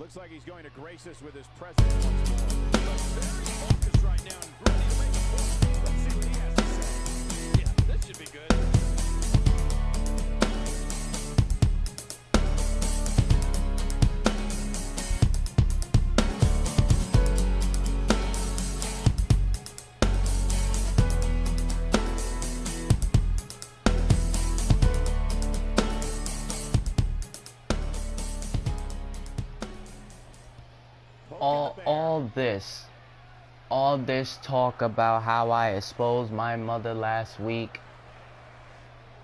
Looks like he's going to grace us with his presence once more. Looks very focused right now and ready to make a point. Let's see what he has to say. Yeah, this should be good. all this talk about how I exposed my mother last week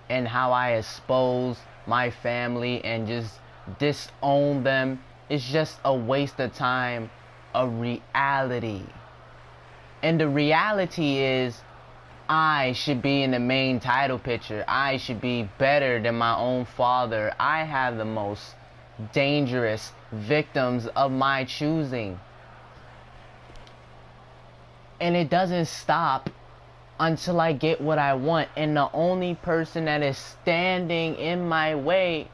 and how I exposed my family and just disown them is just a waste of time, a reality. And the reality is I should be in the main title picture. I should be better than my own father. I have the most dangerous victims of my choosing. And it doesn't stop until I get what I want. And the only person that is standing in my way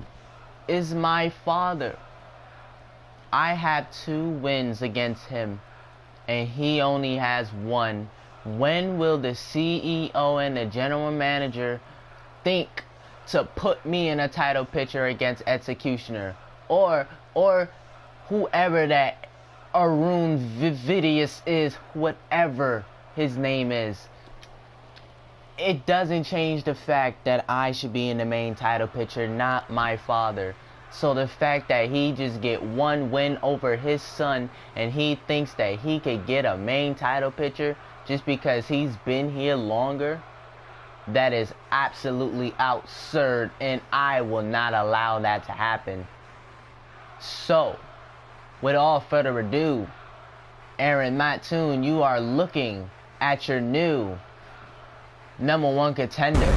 is my father. I have 2 wins against him, and he only has 1. When will the CEO and the general manager think to put me in a title picture against Executioner or whoever that Arun Vividius is, whatever his name is? It doesn't change the fact that I should be in the main title picture, not my father. So the fact that he just get 1 win over his son and he thinks that he could get a main title picture just because he's been here longer, that is absolutely absurd, and I will not allow that to happen. So, with all further ado, Aaron Mattoon, you are looking at your new #1 contender.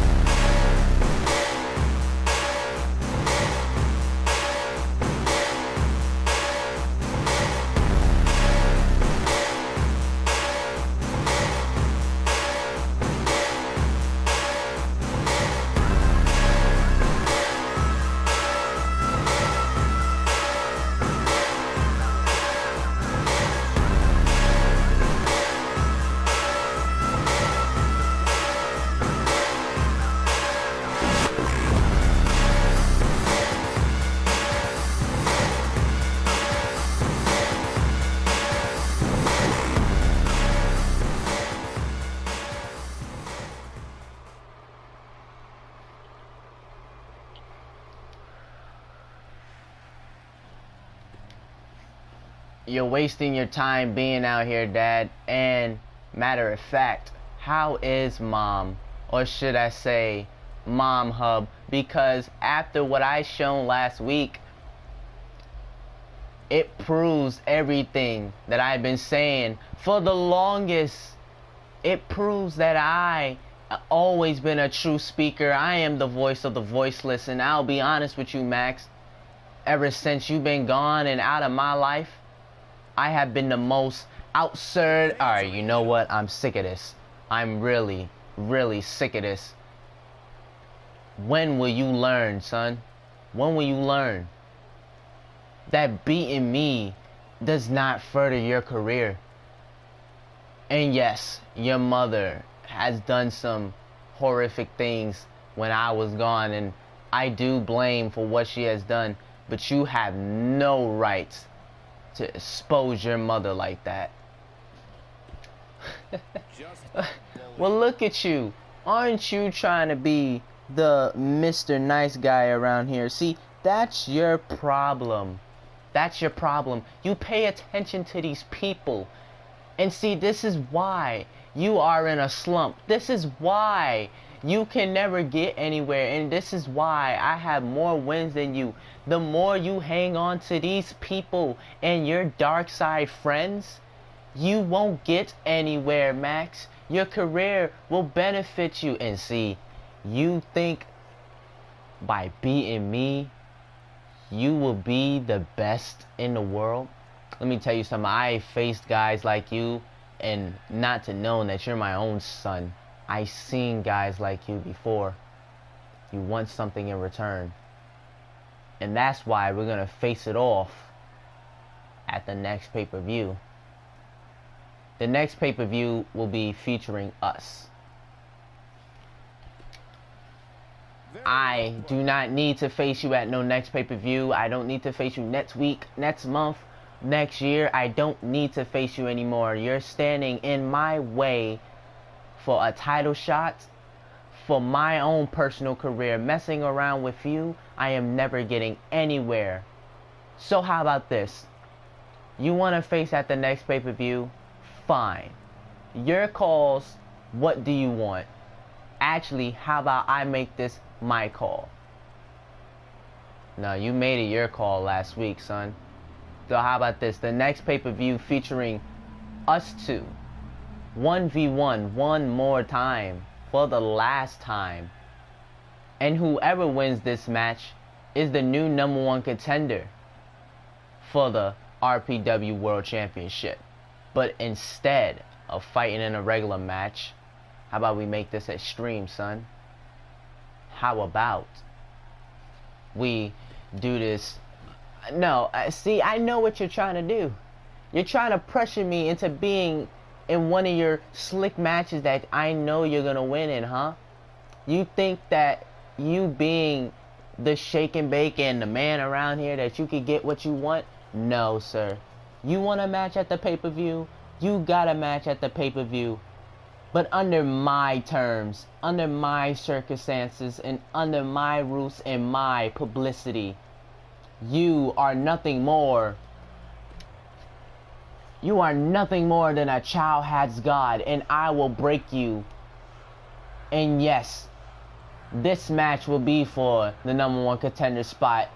You're wasting your time being out here, Dad. And matter of fact, how is Mom? Or should I say Mom Hub? Because after what I shown last week, it proves everything that I've been saying for the longest. It proves that I always been a true speaker. I am the voice of the voiceless. And I'll be honest with you, Max, ever since you've been gone and out of my life, I have been the most absurd. Alright, you know what? I'm sick of this. I'm really, really sick of this. When will you learn, son? When will you learn that beating me does not further your career? And yes, your mother has done some horrific things when I was gone, and I do blame for what she has done, but you have no right to expose your mother like that. Well, look at you. Aren't you trying to be the Mr. Nice Guy around here? See, that's your problem. That's your problem. You pay attention to these people. And see, this is why you are in a slump. This is why you can never get anywhere. And this is why I have more wins than you. The more you hang on to these people and your dark side friends, you won't get anywhere, Max. Your career will benefit you. And see, you think by beating me, you will be the best in the world? Let me tell you something. I faced guys like you, and not to know that you're my own son. I seen guys like you before. You want something in return. And that's why we're going to face it off at the next pay-per-view. The next pay-per-view will be featuring us. I do not need to face you at no next pay-per-view. I don't need to face you next week, next month, next year. I don't need to face you anymore. You're standing in my way for a title shot, for my own personal career. Messing around with you, I am never getting anywhere. So how about this? You want to face at the next pay-per-view? Fine. Your calls. What do you want? Actually, how about I make this my call? No, you made it your call last week, son. So how about this? The next pay-per-view featuring us two. 1v1 one more time. For the last time. And whoever wins this match is the new #1 contender for the RPW World Championship. But instead of fighting in a regular match, how about we make this extreme, son? How about we do this? No, see, I know what you're trying to do. You're trying to pressure me into being in one of your slick matches that I know you're going to win in, huh? You think that you being the shake and bake and the man around here that you could get what you want? No, sir. You want a match at the pay-per-view? You got a match at the pay-per-view. But under my terms, under my circumstances, and under my rules and my publicity, you are nothing more. You are nothing more than a child has God, and I will break you. And yes, this match will be for the #1 contender spot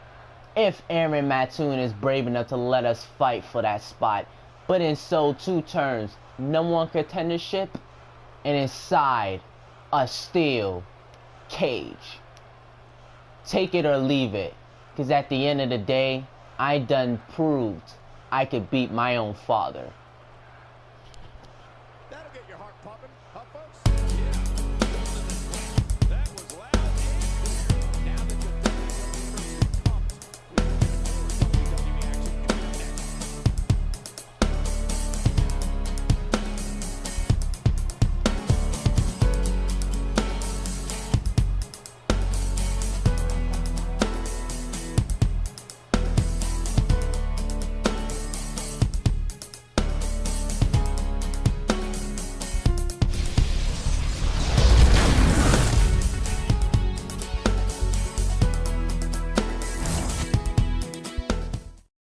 if Aaron Mattoon is brave enough to let us fight for that spot. But in so two terms, #1 contendership and inside a steel cage. Take it or leave it, because at the end of the day, I done proved I could beat my own father.